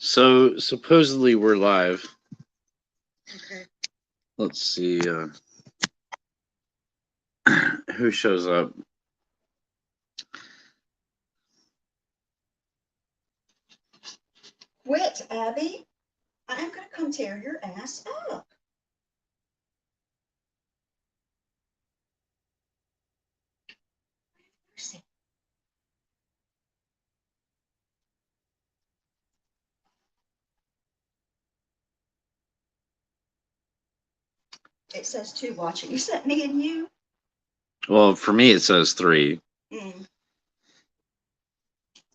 So supposedly we're live. Okay. Let's see who shows up. Quit, Abby. I'm going to come tear your ass up. It says two watching. Is that me and you? Well, for me it says 3. Mm.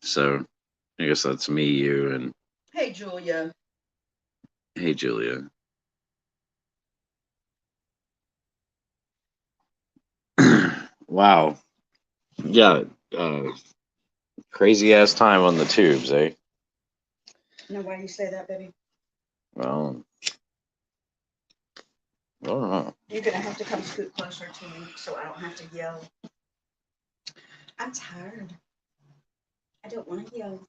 So I guess that's me, you, and Hey, Julia. hey, Julia. Wow. Yeah. Crazy ass time on the tubes, eh? Know why you say that, baby? Well, I don't know. You're going to have to come scoot closer to me so I don't have to yell. I'm tired. I don't want to yell.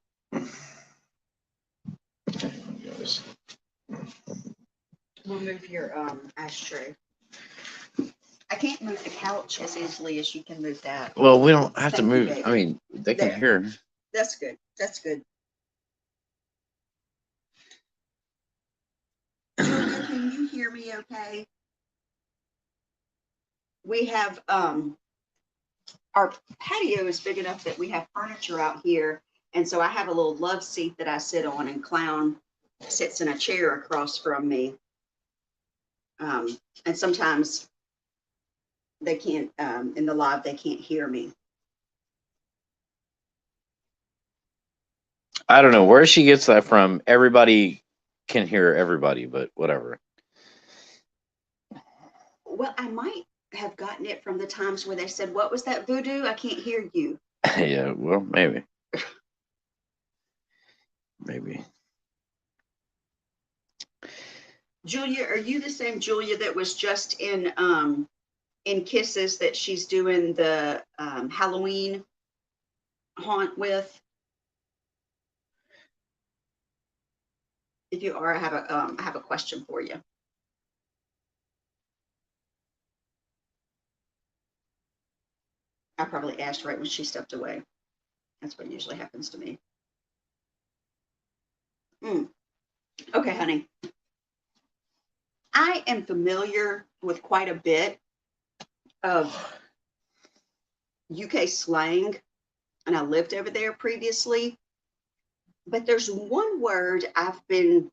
Yes. We'll move your ashtray. I can't move the couch as easily as you can move that. Well, we don't have to Thank you, move. I baby. mean, they can There. hear. That's good. That's good. Julia, can you hear me okay? We have our patio is big enough that we have furniture out here. And so I have a little love seat that I sit on, and Clown sits in a chair across from me. And sometimes they can't, in the live, they can't hear me. I don't know where she gets that from. Everybody can hear everybody, but whatever. Well, I might have gotten it from the times where they said, "What was that voodoo? I can't hear you." Yeah, well, maybe. Maybe. Julia, are you the same Julia that was just in Kisses that she's doing the Halloween haunt with? If you are, I have a question for you. I probably asked right when she stepped away. That's what usually happens to me. Mm. Okay, honey. I am familiar with quite a bit of UK slang, and I lived over there previously. But there's one word I've been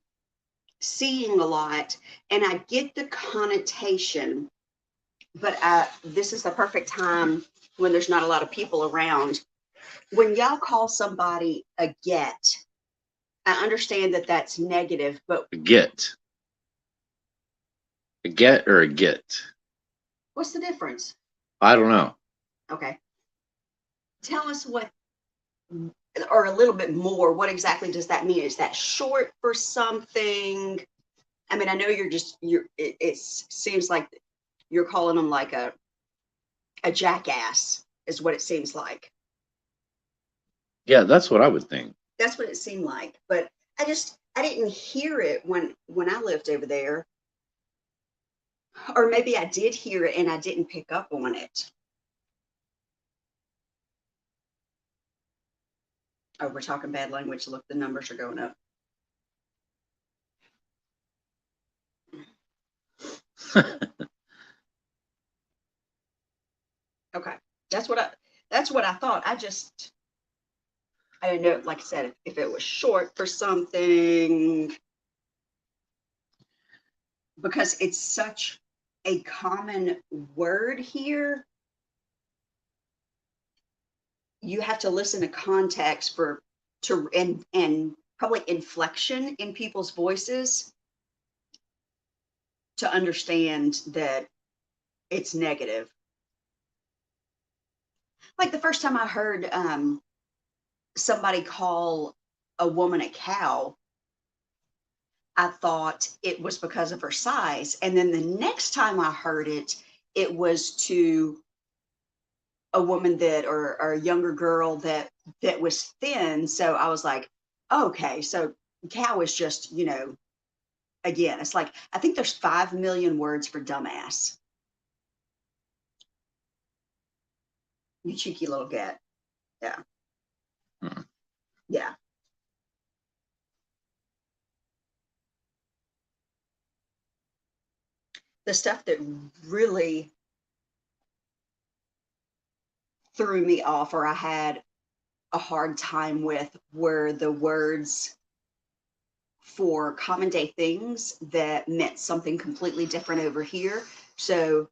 seeing a lot, and I get the connotation, but this is the perfect time when there's not a lot of people around. When y'all call somebody a get, I understand that that's negative, but A get. A get or a get? what's the difference? I don't know. Okay. Tell us what, or a little bit more, what exactly does that mean? Is that short for something? I mean, I know it seems like you're calling them like a jackass, is what it seems like. Yeah, that's what I would think. That's what it seemed like. But I didn't hear it when I lived over there. Or maybe I did hear it and I didn't pick up on it. Oh, we're talking bad language. Look, the numbers are going up. Okay. That's what I thought. I didn't know, like I said, if it was short for something, because it's such a common word here. You have to listen to context and probably inflection in people's voices to understand that it's negative. Like the first time I heard somebody call a woman a cow, I thought it was because of her size. And then the next time I heard it, it was to a woman or a younger girl that was thin. So I was like, okay, so Cow is just, again, it's like, I think there's 5 million words for dumbass. You cheeky little gat. Yeah. Hmm. Yeah. The stuff that really threw me off, or I had a hard time with, were the words for common day things that meant something completely different over here. So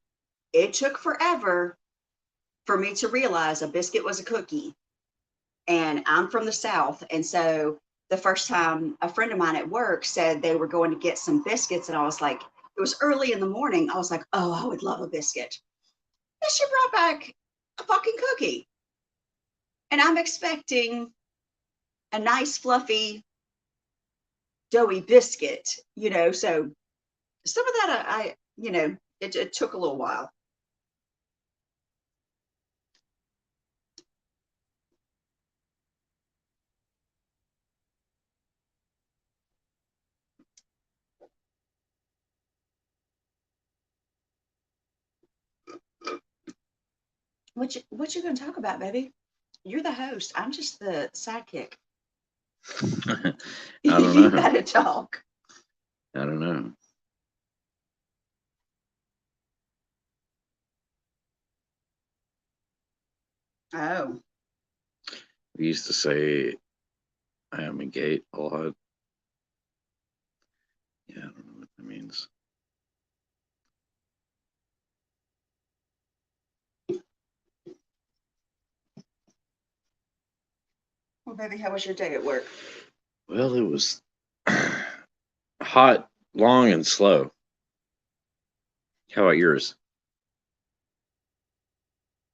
it took forever for me to realize a biscuit was a cookie. And I'm from the South. And so the first time a friend of mine at work said they were going to get some biscuits, and I was like, it was early in the morning. I was like, oh, I would love a biscuit. And she brought back a fucking cookie. And I'm expecting a nice, fluffy, doughy biscuit, So some of that, it took a little while. What you gonna talk about, baby? You're the host. I'm just the sidekick. I don't You know. gotta talk. I don't know. Oh, We used to say I am a gate a lot. Yeah, I don't know what that means. well, baby, how was your day at work? Well, it was hot, long, and slow. How about yours?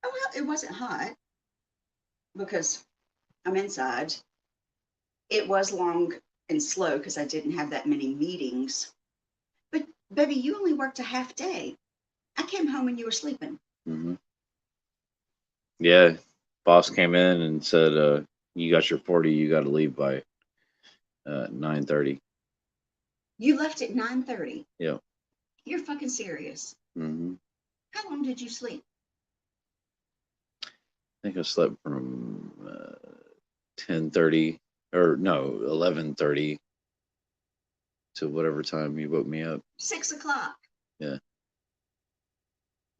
Oh, well, it wasn't hot because I'm inside. It was long and slow because I didn't have that many meetings. But baby, you only worked a half day. I came home and you were sleeping. Hmm. Yeah, boss came in and said, "You got your 40. You got to leave by 9:30." You left at 9:30. Yeah. You're fucking serious. Hmm. How long did you sleep? I think I slept from 10:30 or no 11:30 to whatever time you woke me up. 6 o'clock. Yeah.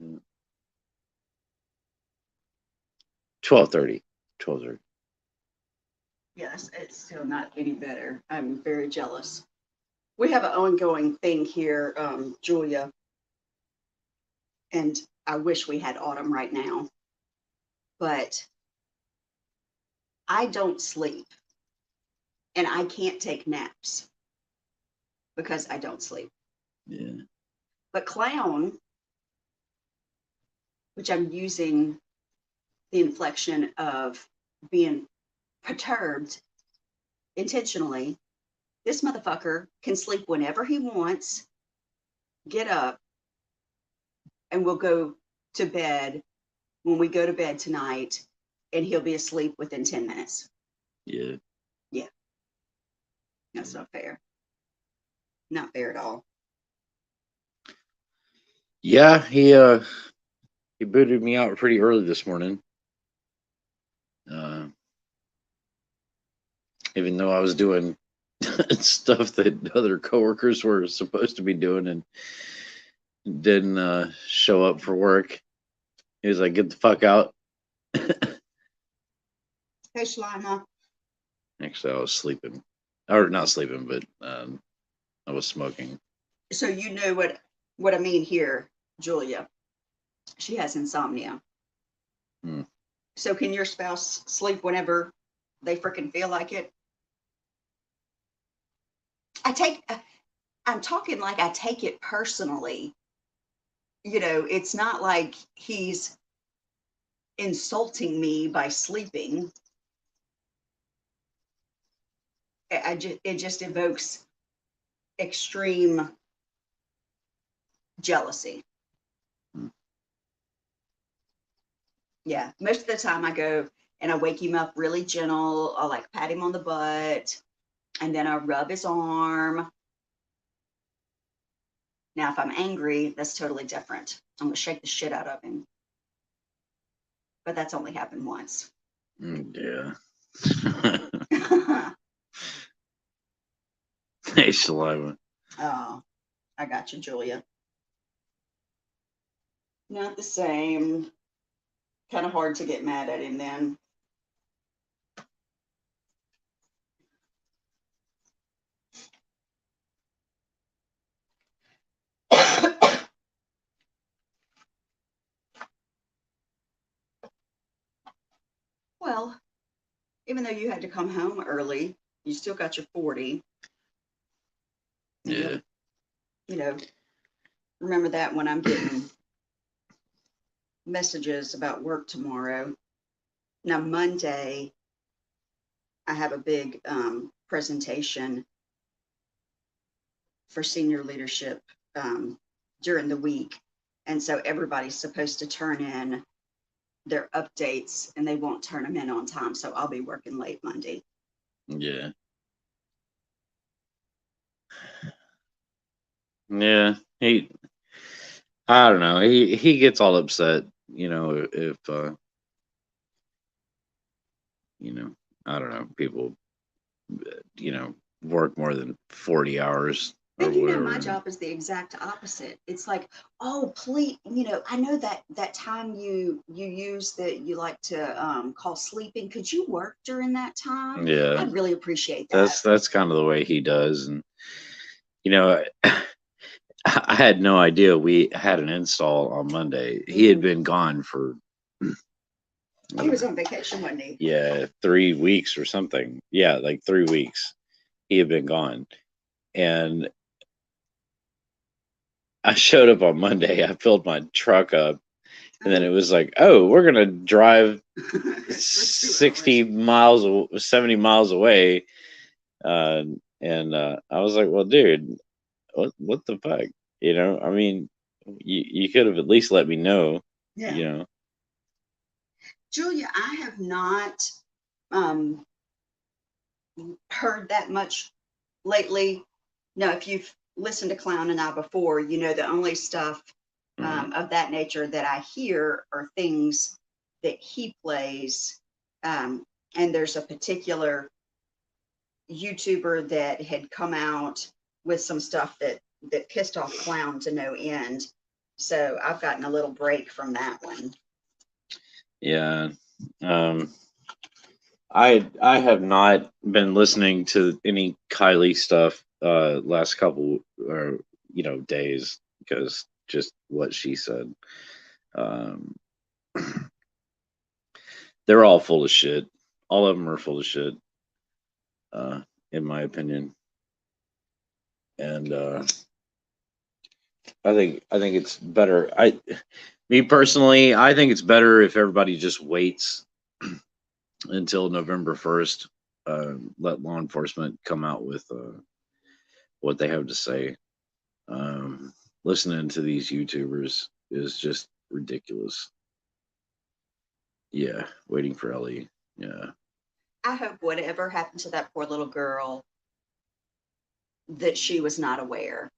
Yeah. 12:30. 12:30. Yes, it's still not any better. I'm very jealous. We have an ongoing thing here, Julia, and I wish we had autumn right now, but I don't sleep and I can't take naps because I don't sleep. Yeah. But clown, which I'm using the inflection of being perturbed intentionally, this motherfucker can sleep whenever he wants, get up, and we'll go to bed when we go to bed tonight, and he'll be asleep within 10 minutes. Yeah. Yeah, that's not fair. Not fair at all. Yeah, he booted me out pretty early this morning. Uh, Even though I was doing stuff that other coworkers were supposed to be doing and didn't show up for work. He was like, "Get the fuck out." Hey, Shlima. Actually, I was sleeping, or not sleeping, but I was smoking. So you know what I mean here, Julia. She has insomnia. Hmm. So can your spouse sleep whenever they freaking feel like it? I'm talking like I take it personally. It's not like he's insulting me by sleeping. It just evokes extreme jealousy. Hmm. Yeah, most of the time I go and I wake him up really gentle. I'll like pat him on the butt, And then I rub his arm. Now, if I'm angry, that's totally different. I'm going to shake the shit out of him. But that's only happened once. Yeah. Hey, Saliva. Oh, I got you, Julia. Not the same. Kind of hard to get mad at him then. Well, even though you had to come home early, you still got your 40. Yeah. You know, remember that when I'm getting messages about work tomorrow. Now, Monday, I have a big presentation for senior leadership during the week. And so everybody's supposed to turn in their updates and they won't turn them in on time. So I'll be working late Monday. Yeah. Yeah. I don't know. He gets all upset, if I don't know, people work more than 40 hours or And whatever. my job is the exact opposite. It's like, oh, please, I know that time you use that you like to call sleeping. Could you work during that time? Yeah. I'd really appreciate that. That's kind of the way he does. And I had no idea we had an install on Monday. He had been gone for He was on vacation one day. Yeah, 3 weeks or something. Yeah, like 3 weeks. He had been gone. And I showed up on Monday. I filled my truck up. And then it was like, oh, we're going to drive 60 miles, 70 miles away. And I was like, well, dude, what the fuck? I mean, you could have at least let me know, Yeah. Julia, I have not heard that much lately. No, if you've listened to Clown and I before, the only stuff of that nature that I hear are things that he plays. And there's a particular YouTuber that had come out with some stuff that pissed off Clown to no end. So I've gotten a little break from that one. Yeah. I have not been listening to any Kylie stuff last couple or days because just what she said. They're all full of shit. All of them are full of shit, in my opinion. And I think it's better. Me personally, I think it's better if everybody just waits until November 1st. Let law enforcement come out with what they have to say. Listening to these YouTubers is just ridiculous. Yeah, waiting for Ellie. Yeah. I hope whatever happened to that poor little girl, that she was not aware,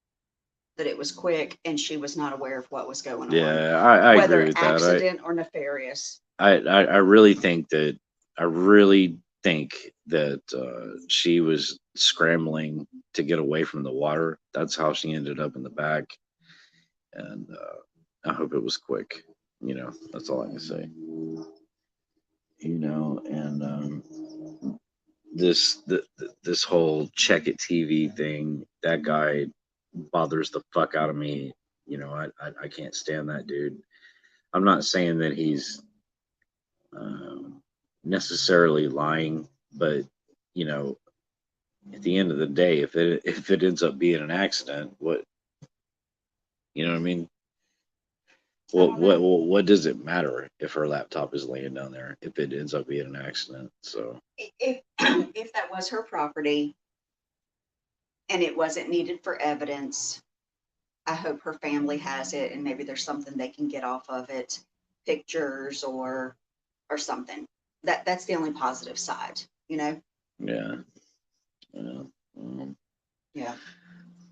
that it was quick and she was not aware of what was going on. Yeah, I whether agree with that. accident or nefarious. I really think that she was scrambling to get away from the water. That's how she ended up in the back. And I hope it was quick. That's all I can say. And this whole check it TV thing, that guy bothers the fuck out of me. I can't stand that dude. I'm not saying that he's necessarily lying, but at the end of the day, if it ends up being an accident, what I mean? What does it matter if her laptop is laying down there if it ends up being an accident? So if if that was her property and it wasn't needed for evidence, I hope her family has it and maybe there's something they can get off of it, pictures or something. That's the only positive side. Yeah. Yeah. Yeah.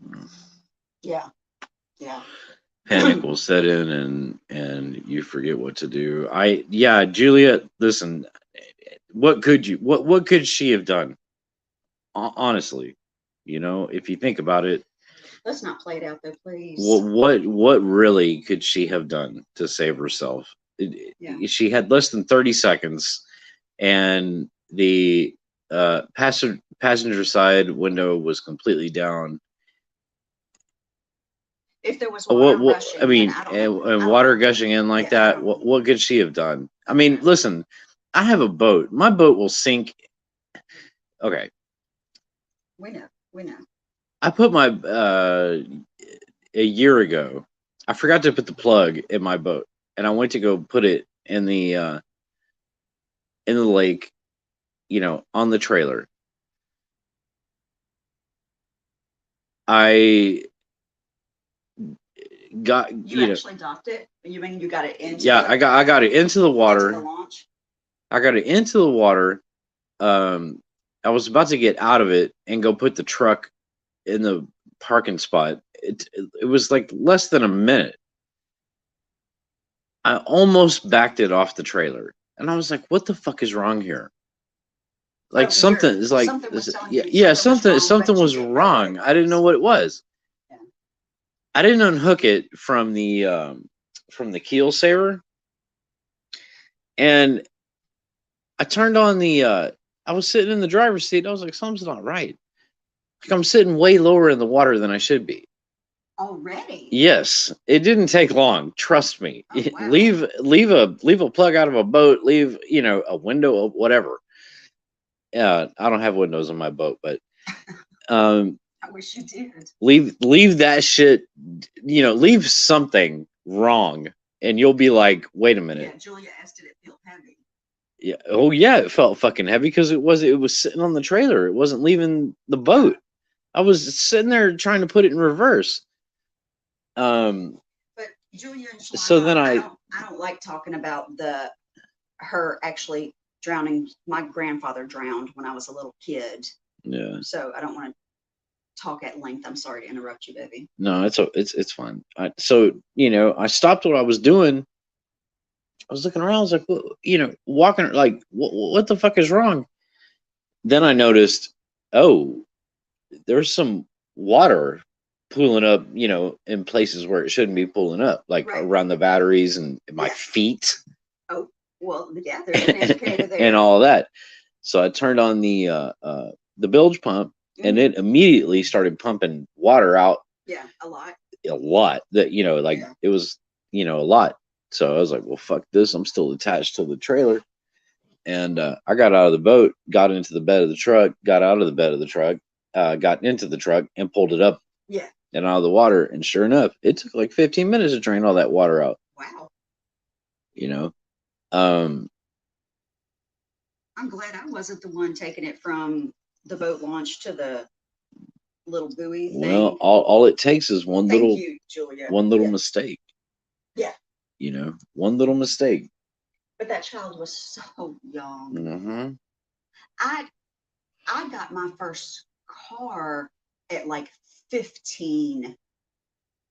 Mm. Yeah. Yeah. Panic will set in and you forget what to do. Juliet, listen, what could she have done? Honestly, if you think about it, Let's not play it out though, please. what really could she have done to save herself? Yeah. She had less than 30 seconds, and the passenger side window was completely down. If there was water rushing, I mean, I don't know. and water gushing in like that. What could she have done? I mean, listen, I have a boat. My boat will sink. Okay, We know. We know. I put my a year ago. I forgot to put the plug in my boat, and I went to go put it in the lake, on the trailer. I got You actually docked it? You mean you got it into yeah, I got it into the water. Into the launch? I got it into the water. I was about to get out of it and go put the truck in the parking spot. It was like less than a minute. I almost backed it off the trailer, and I was like, "What the fuck is wrong here?" Like something is like, something was wrong. I didn't know what it was. Yeah. I didn't unhook it from the keel saver, and I turned on the. I was sitting in the driver's seat. I was like, "Something's not right." Like I'm sitting way lower in the water than I should be. Already? Yes, it didn't take long. Trust me. Oh, wow. Leave a plug out of a boat. Leave a window, whatever. Yeah, I don't have windows on my boat, but I wish you did. Leave that shit. Leave something wrong, and you'll be like, wait a minute. Yeah, Julia asked, did it feel heavy? Yeah. Oh yeah, it felt fucking heavy because it was sitting on the trailer. It wasn't leaving the boat. I was sitting there trying to put it in reverse. But Julia and Shalana, so then I don't like talking about her actually drowning. My grandfather drowned when I was a little kid. Yeah. So I don't want to talk at length. I'm sorry to interrupt you, baby. No, it's fine. So I stopped what I was doing. I was looking around. I was like, walking like, what the fuck is wrong? Then I noticed, oh, there's some water pooling up, in places where it shouldn't be pooling up, like around the batteries and my feet. Oh, well, yeah, there's an indicator there. And all that. So I turned on the bilge pump, and it immediately started pumping water out. Yeah, a lot. That it was a lot. So I was like, well, fuck this. I'm still attached to the trailer. And I got out of the boat, got into the bed of the truck, got out of the bed of the truck, got into the truck and pulled it up. Yeah. And out of the water. And sure enough, it took like 15 minutes to drain all that water out. Wow. I'm glad I wasn't the one taking it from the boat launch to the little buoy thing. Well, all it takes is one little mistake. Yeah. One little mistake. But that child was so young. Mm-hmm. I got my first car at like 15.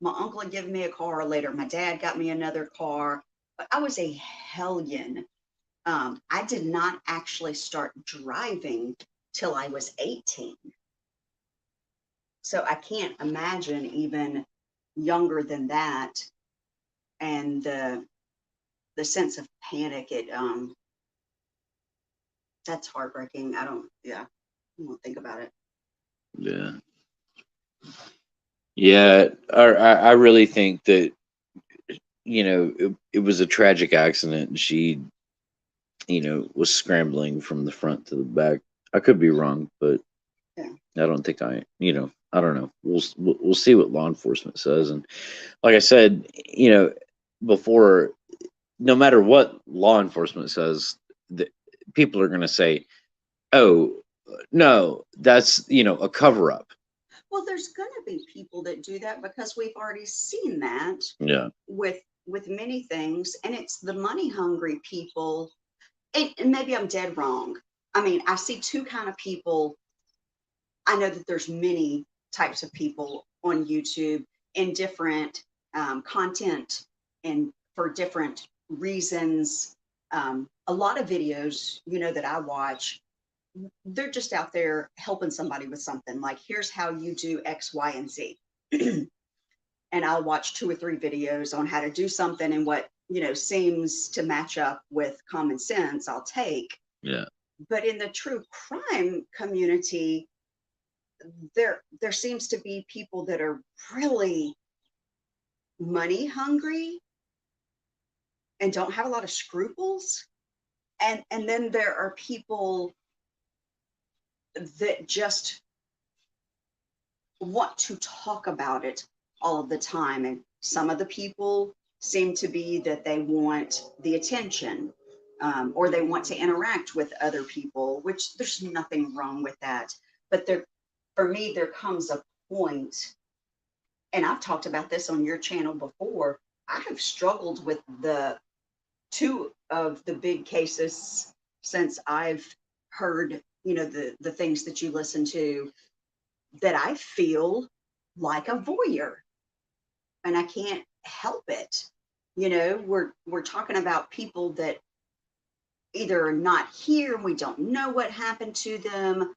My uncle had given me a car later. My dad got me another car. But I was a hellion. I did not actually start driving till I was 18. So I can't imagine even younger than that. And the sense of panic, that's heartbreaking. I don't think about it. Yeah. Yeah. I really think that, it was a tragic accident, and she, was scrambling from the front to the back. I could be wrong, but I don't think I don't know. We'll see what law enforcement says. And like I said, before, no matter what law enforcement says, people are going to say, oh, no, that's, a cover up. Well, there's going to be people that do that because we've already seen that. Yeah. With many things, and it's the money hungry people. And maybe I'm dead wrong. I mean, I see two kind of people I know that there's many types of people on YouTube in different content and for different reasons. A lot of videos, that I watch, they're just out there helping somebody with something. Like, here's how you do X, Y, and Z. And I'll watch 2 or 3 videos on how to do something, and what, seems to match up with common sense, I'll take. Yeah. But in the true crime community, there seems to be people that are really money hungry and don't have a lot of scruples. And then there are people that just want to talk about it all of the time. And some of the people seem to be that they want the attention, or they want to interact with other people, which there's nothing wrong with that. But for me, there comes a point, and I've talked about this on your channel before. I have struggled with the 2 of the big cases since I've heard, the things that you listen to, that I feel like a voyeur, and I can't help it. We're talking about people that either are not here and we don't know what happened to them,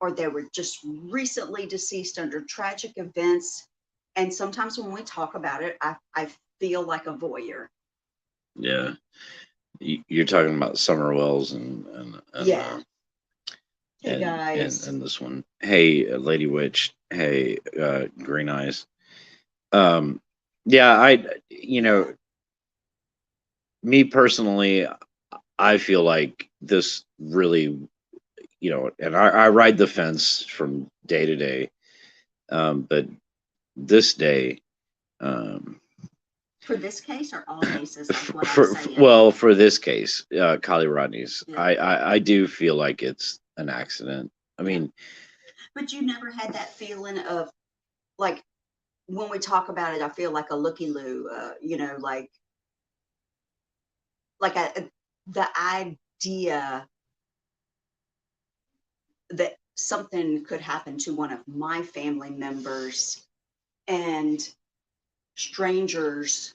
or they were just recently deceased under tragic events. And sometimes when we talk about it, I feel like a voyeur. Yeah. You're talking about Summer Wells and Yeah. Hey and, guys. and this one. Hey, Lady Witch. Hey, Green Eyes. Yeah, me personally, I feel like this really, and I ride the fence from day to day. But this day, for this case or all cases, like what I'm saying? Well, for this case, Kylie Rodney's, Yeah. I do feel like it's an accident. I mean, but you never had that feeling of, like, when we talk about it, I feel like a looky-loo, the idea that something could happen to one of my family members, and strangers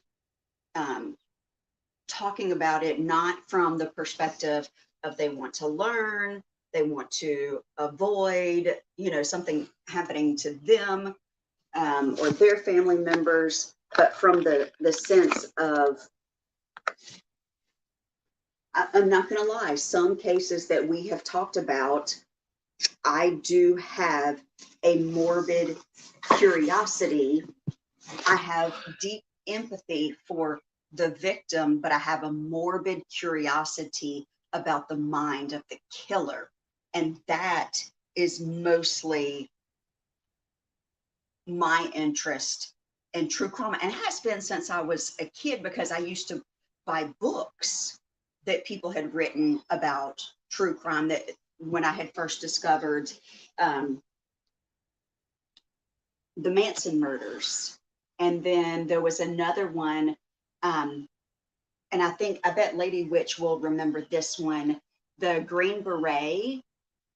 talking about it, not from the perspective of they want to learn, they want to avoid, something happening to them, or their family members, but from the sense of, I'm not going to lie, some cases that we have talked about, I do have a morbid curiosity. I have deep empathy for the victim, but I have a morbid curiosity about the mind of the killer. And that is mostly my interest in true crime, and has been since I was a kid, because I used to buy books that people had written about true crime, that when I had first discovered the Manson murders. And then there was another one, and I bet Lady Witch will remember this one, the Green Beret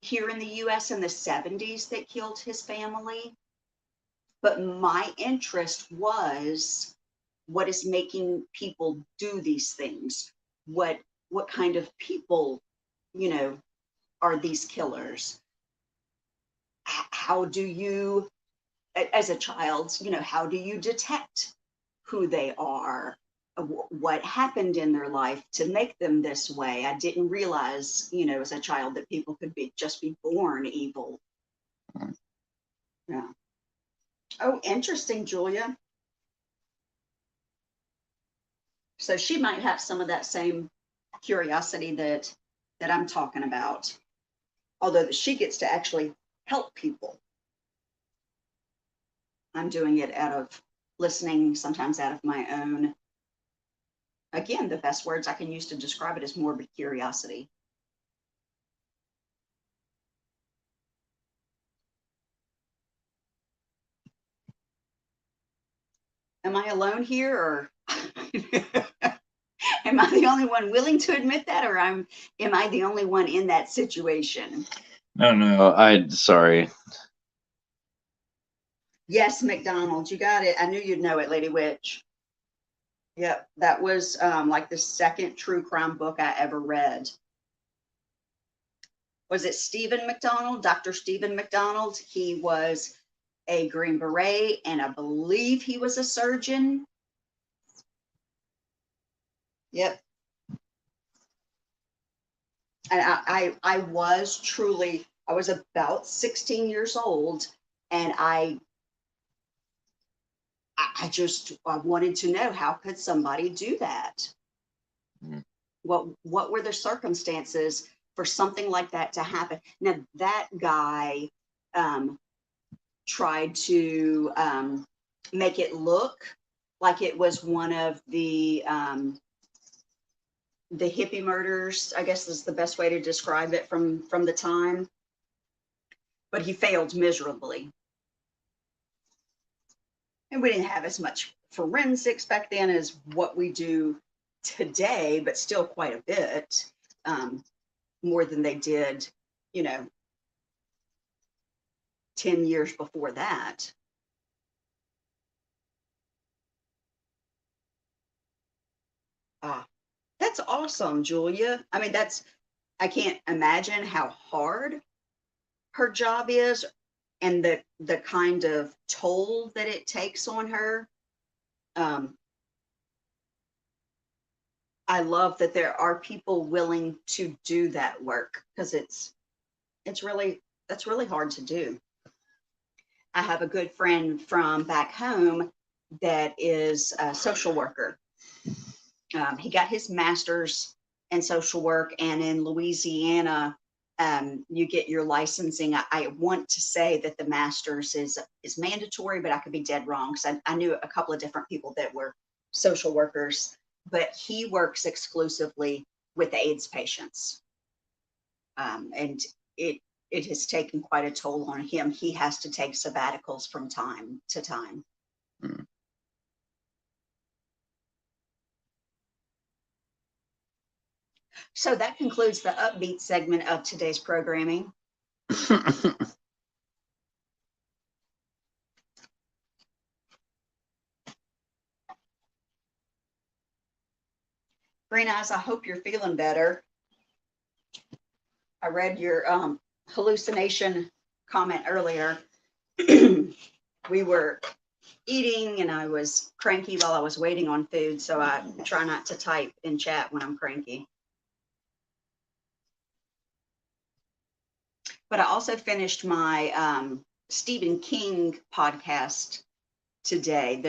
here in the US in the 70s that killed his family. But my interest was, what is making people do these things? What kind of people, are these killers? How do you, as a child, how do you detect who they are? What happened in their life to make them this way? I didn't realize, as a child, that people could just be born evil. Yeah. Oh, interesting, Julia. So she might have some of that same curiosity that I'm talking about, although she gets to actually help people. I'm doing it out of listening, sometimes out of my own. Again, the best words I can use to describe it is morbid curiosity. Am I alone here, or am I the only one willing to admit that, or am I the only one in that situation? No. Sorry. Yes, McDonald's. You got it. I knew you'd know it, Lady Witch. Yep, that was like the second true crime book I ever read. Was it Stephen McDonald, Dr. Stephen McDonald? He was a Green Beret, and I believe he was a surgeon. Yep. And I was about 16 years old, and I wanted to know, how could somebody do that? Mm. What were the circumstances for something like that to happen? Now, that guy tried to make it look like it was one of the hippie murders, I guess is the best way to describe it from the time. But he failed miserably. And we didn't have as much forensics back then as what we do today, but still quite a bit more than they did, 10 years before that. That's awesome, Julia. I mean, I can't imagine how hard her job is and the kind of toll that it takes on her. I love that there are people willing to do that work, because that's really hard to do. I have a good friend from back home that is a social worker. He got his master's in social work, and in Louisiana, you get your licensing. I want to say that the master's is mandatory, but I could be dead wrong, because I knew a couple of different people that were social workers, but he works exclusively with AIDS patients. And it has taken quite a toll on him. He has to take sabbaticals from time to time. Mm. So that concludes the upbeat segment of today's programming. Green Eyes, I hope you're feeling better. I read your hallucination comment earlier. We were eating and I was cranky while I was waiting on food, so I try not to type in chat when I'm cranky. But I also finished my Stephen King podcast today.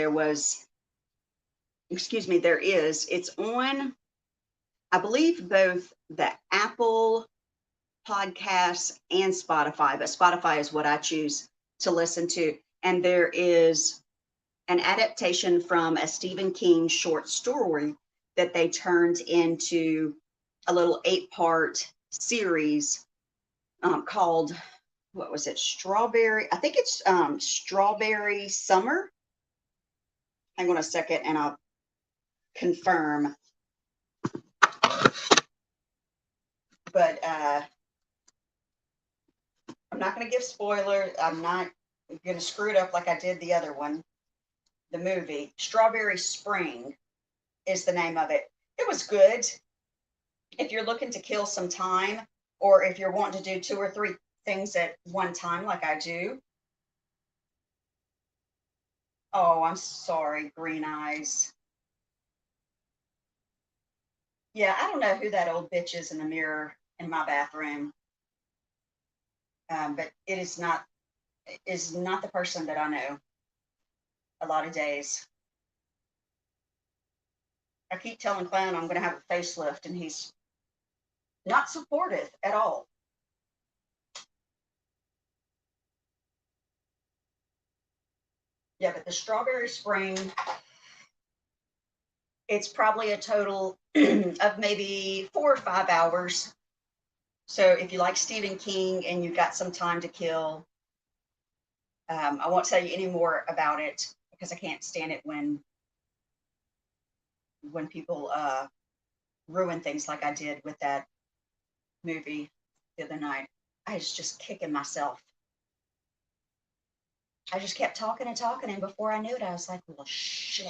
It's on, I believe, both the Apple Podcasts and Spotify, but Spotify is what I choose to listen to. And there is an adaptation from a Stephen King short story that they turned into a little 8-part series called, what was it? Strawberry. I think it's Strawberry Summer. Hang on a second and I'll confirm. But I'm not going to give spoilers. I'm not going to screw it up like I did the other one. The movie Strawberry Spring is the name of it. It was good. If you're looking to kill some time, or if you're wanting to do 2 or 3 things at one time like I do. Oh, I'm sorry, Green Eyes. Yeah, I don't know who that old bitch is in the mirror in my bathroom. But it is not the person that I know a lot of days. I keep telling Clown I'm going to have a facelift, and he's not supportive at all. Yeah, but the Strawberry Spring, it's probably a total of maybe 4 or 5 hours. So if you like Stephen King and you've got some time to kill, I won't tell you any more about it because I can't stand it when people ruin things like I did with that movie the other night. I was just kicking myself. I just kept talking and talking, and before I knew it, I was like, well, shit.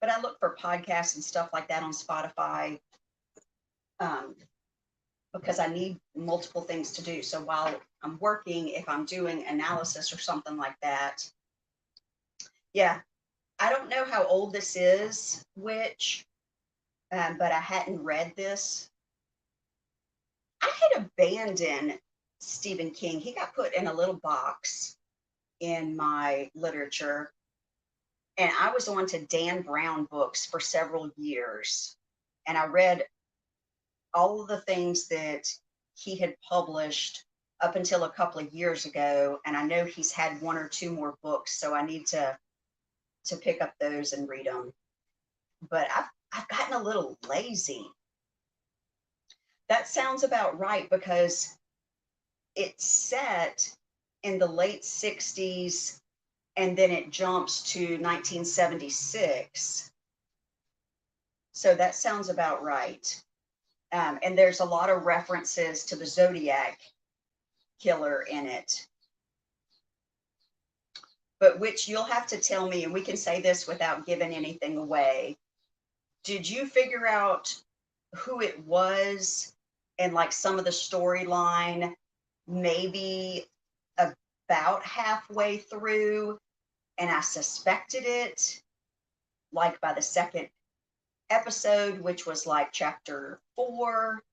But I look for podcasts and stuff like that on Spotify because I need multiple things to do. So while I'm working, if I'm doing analysis or something like that, yeah, I don't know how old this is, but I hadn't read this. I had abandoned Stephen King. He got put in a little box in my literature, and I was on to Dan Brown books for several years, and I read all of the things that he had published up until a couple of years ago, and I know he's had one or two more books, so I need to pick up those and read them. But I've gotten a little lazy. That sounds about right, because it's set in the late 60s and then it jumps to 1976. So that sounds about right. And there's a lot of references to the Zodiac killer in it. But which you'll have to tell me, and we can say this without giving anything away. Did you figure out who it was and like some of the storyline maybe about halfway through, and I suspected it like by the second episode, which was like chapter 4?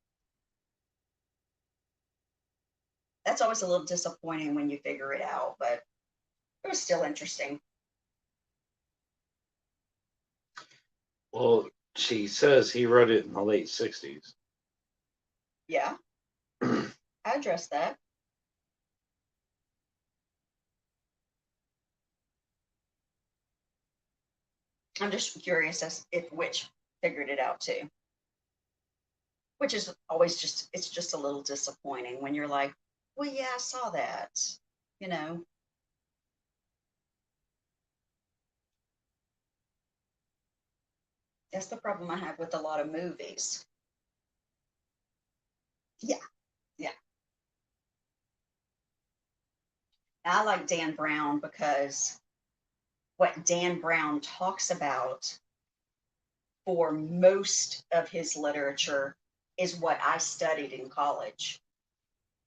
That's always a little disappointing when you figure it out, but it was still interesting. Well, she says he wrote it in the late 60s. Yeah, I addressed that. I'm just curious as if which figured it out too. Which is always just, it's just a little disappointing when you're like, well, yeah, I saw that, you know. That's the problem I have with a lot of movies. Yeah, yeah. I like Dan Brown because what Dan Brown talks about for most of his literature is what I studied in college.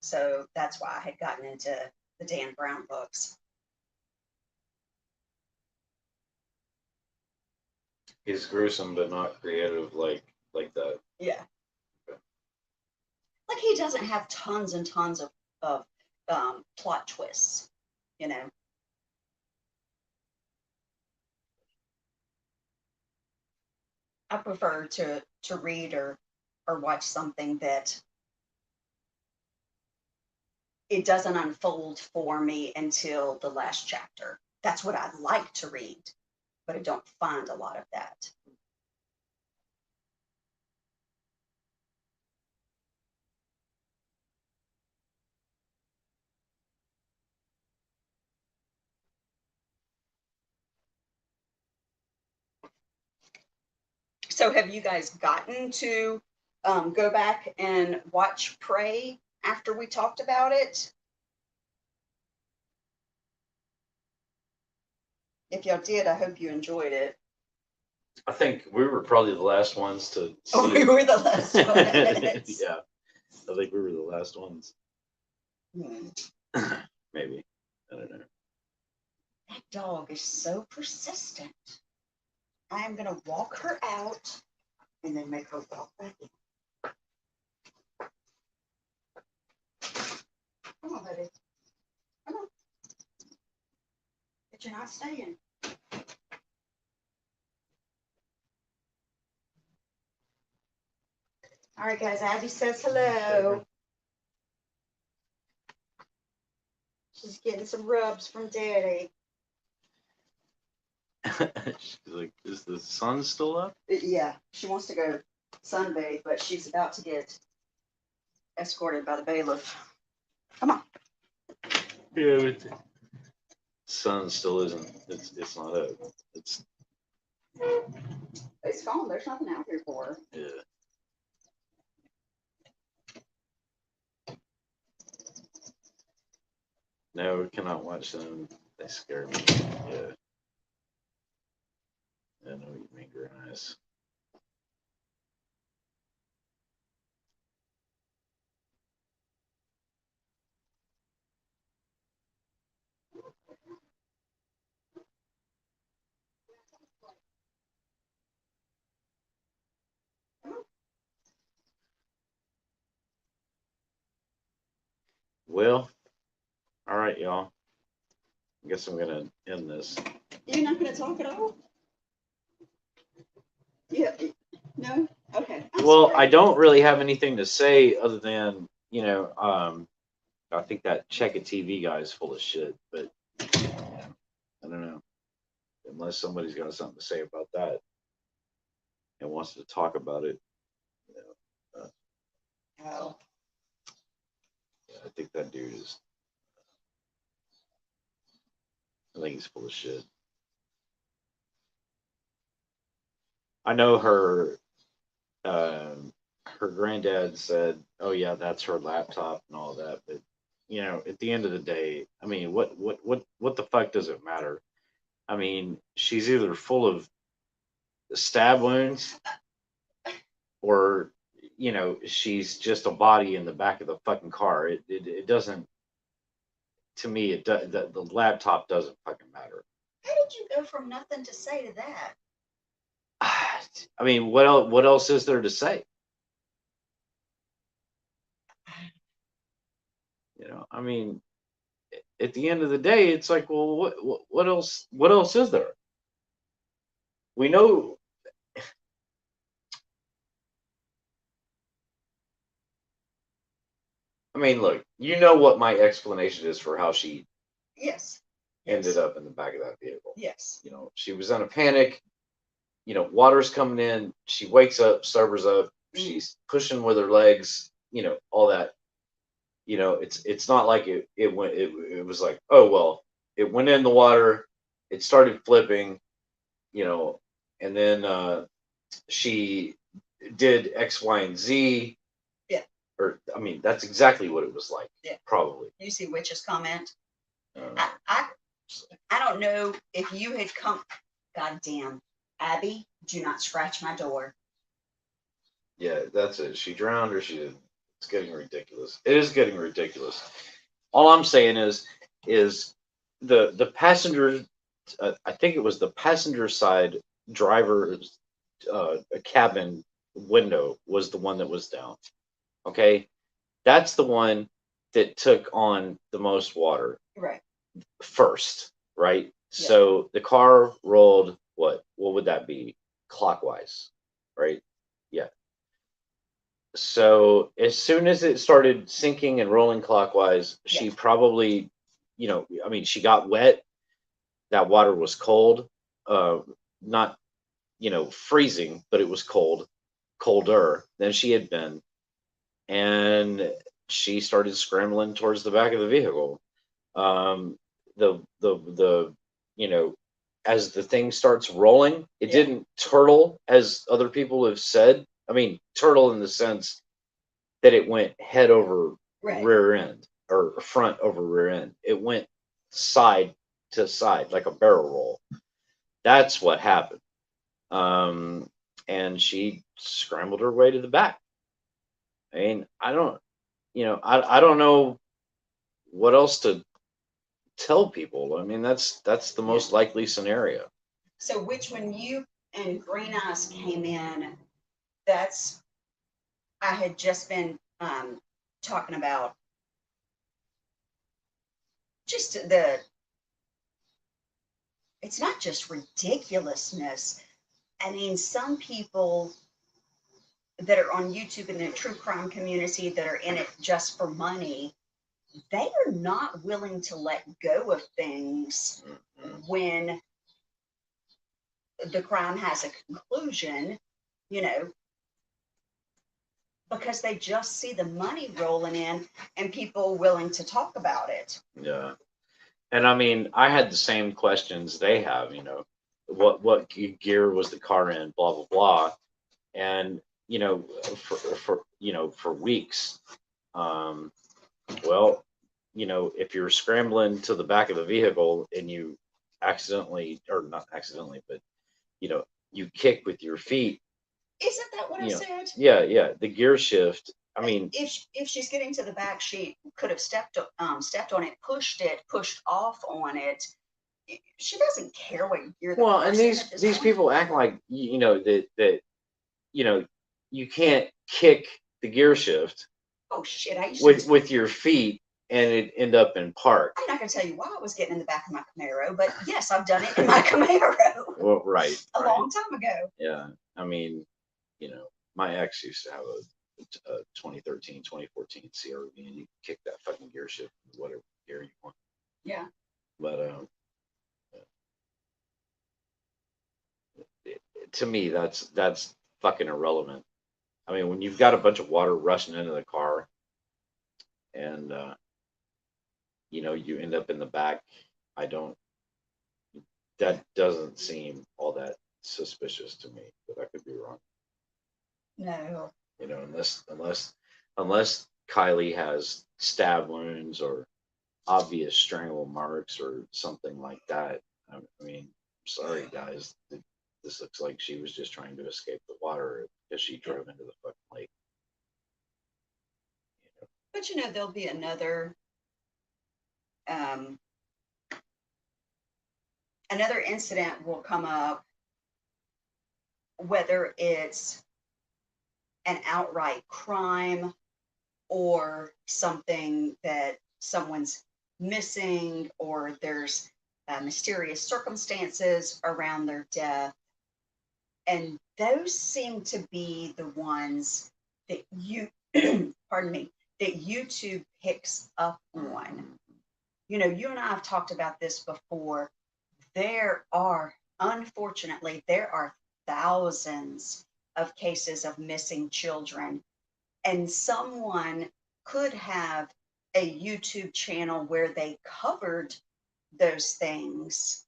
So that's why I had gotten into the Dan Brown books. He's gruesome but not creative like that. Yeah. Like he doesn't have tons and tons of plot twists, you know. I prefer to read or watch something that it doesn't unfold for me until the last chapter. That's what I like to read, but I don't find a lot of that. So have you guys gotten to go back and watch Prey after we talked about it? If y'all did, I hope you enjoyed it. I think we were probably the last ones to see Oh, we were the last ones. Yeah, I think we were the last ones. Hmm. Maybe. I don't know. That dog is so persistent. I am going to walk her out and then make her walk back in. Come on, buddy. Come on. But you're not staying. All right, guys. Abby says hello. She's getting some rubs from Daddy. She's like, is the sun still up? Yeah, she wants to go sunbathe, but she's about to get escorted by the bailiff. Come on. Yeah, but the sun still isn't. It's not up. It's It's gone. There's nothing out here for her. Yeah. No, we cannot watch them. They scare me. Yeah. I know what you mean, Grimes. Well, all right, y'all. I guess I'm gonna end this. You're not going to talk at all? Yeah. No? Okay. Well, I don't really have anything to say other than, I think that Check It TV guy is full of shit, but I don't know. Unless somebody's got something to say about that and wants to talk about it, Oh. I think that dude is. I think he's full of shit. I know her. Her granddad said, "Oh yeah, that's her laptop and all that." But at the end of the day, I mean, what the fuck does it matter? I mean, she's either full of stab wounds, or she's just a body in the back of the fucking car. It doesn't. To me, the laptop doesn't fucking matter. How did you go from nothing to say to that? I mean, what else is there to say? I mean, at the end of the day, it's like, well, what else is there? We know. I mean, look, you know what my explanation is for how she Yes. ended up in the back of that vehicle. Yes. She was in a panic. Water's coming in. She wakes up, sobers up. She's pushing with her legs. All that. It's not like it went. It was like, oh well, it went in the water. It started flipping. And then she did X, Y, and Z. Yeah. Or I mean, that's exactly what it was like. Yeah. Probably. You see Witch's comment? I don't know if you had come. Goddamn, Abby, do not scratch my door. Yeah, that's it. She drowned or she didn't. It's getting ridiculous. It is getting ridiculous. All I'm saying is the passenger. I think it was the passenger side driver's cabin window was the one that was down. Okay, that's the one that took on the most water. Right. First, right? Yeah. So the car rolled what? What would that be? Clockwise, right? Yeah. So as soon as it started sinking and rolling clockwise, she probably, I mean, she got wet. That water was cold, not, freezing, but it was cold, colder than she had been. And she started scrambling towards the back of the vehicle. The as the thing starts rolling, it didn't turtle as other people have said. I mean, turtle in the sense that it went head over rear end or front over rear end. It went side to side like a barrel roll. That's what happened. And she scrambled her way to the back. I mean, I don't know what else to tell people. I mean, that's the most likely scenario. So which when you and Green Eyes came in, I had just been talking about just it's not just ridiculousness. I mean, some people that are on YouTube in the true crime community that are in it just for money, they are not willing to let go of things when the crime has a conclusion, because they just see the money rolling in and people willing to talk about it. Yeah. And I mean, I had the same questions they have, what gear was the car in, blah blah blah, and for weeks, well, if you're scrambling to the back of the vehicle and you accidentally, or not accidentally, but you kick with your feet. Isn't that what I said? Yeah, the gear shift. I mean, if she's getting to the back, she could have stepped on it, pushed off on it. She doesn't care what gear. Well, and these people act like that you can't kick the gear shift. Oh shit! With your feet, and it end up in park. I'm not going to tell you why I was getting in the back of my Camaro, but yes, I've done it in my Camaro. Well, right. A long time ago. Yeah, I mean, my ex used to have a 2013, 2014 CRV, and you kick that fucking gear shift, whatever gear you want. Yeah. But to me, that's fucking irrelevant. I mean, when you've got a bunch of water rushing into the car, and you end up in the back, that doesn't seem all that suspicious to me, but I could be wrong. No. Unless Kylie has stab wounds or obvious strangle marks or something like that. I mean, sorry guys, this looks like she was just trying to escape the water because she drove into the fucking lake. But there'll be another incident will come up, whether it's an outright crime or something that someone's missing, or there's mysterious circumstances around their death. And those seem to be the ones that pardon me, that YouTube picks up on. You and I have talked about this before. Unfortunately, there are thousands of cases of missing children, and someone could have a YouTube channel where they covered those things,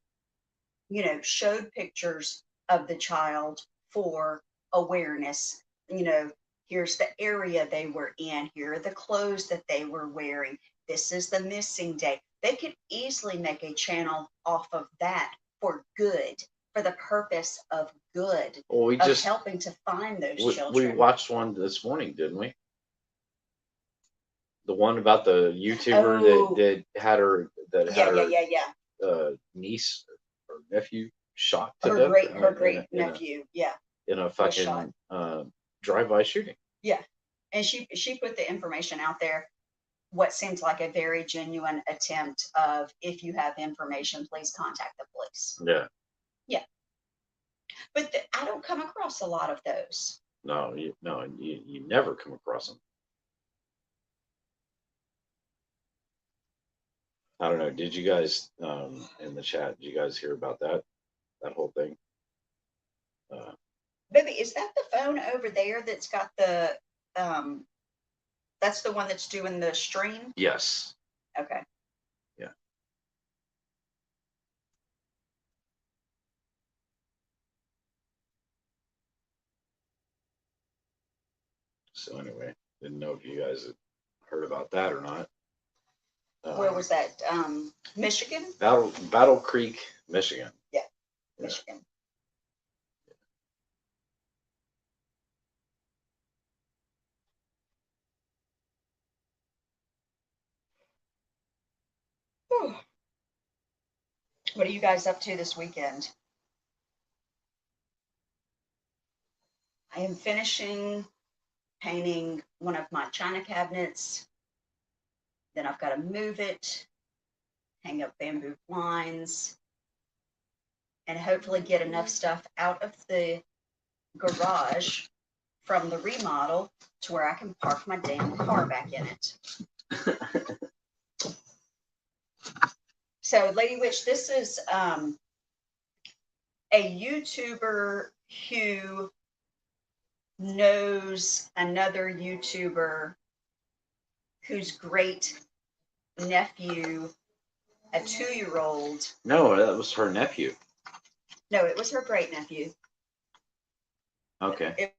showed pictures of the child for awareness. Here's the area they were in, here are the clothes that they were wearing, this is the missing day. They could easily make a channel off of that for good, for the purpose of good, of helping to find those children. We watched one this morning, didn't we? The one about the YouTuber that had her niece or nephew shot to death. Her great nephew, in a fucking drive-by shooting. Yeah, and she put the information out there. What seems like a very genuine attempt of, if you have information, please contact the police. Yeah. But I don't come across a lot of those. No, you never come across them. I don't know. Did you guys in the chat? Did you guys hear about that whole thing? Baby, is that the phone over there that's got the? That's the one that's doing the stream? Yes. Okay. Yeah. So anyway, didn't know if you guys had heard about that or not. Where was that? Michigan? Battle Creek, Michigan. Yeah, Michigan. Whew. What are you guys up to this weekend? I am finishing painting one of my china cabinets. Then I've got to move it, hang up bamboo blinds, and hopefully get enough stuff out of the garage from the remodel to where I can park my damn car back in it. So, Lady Witch, this is a YouTuber who knows another YouTuber whose great nephew, a 2-year-old. No, that was her nephew. No, it was her great nephew. Okay. It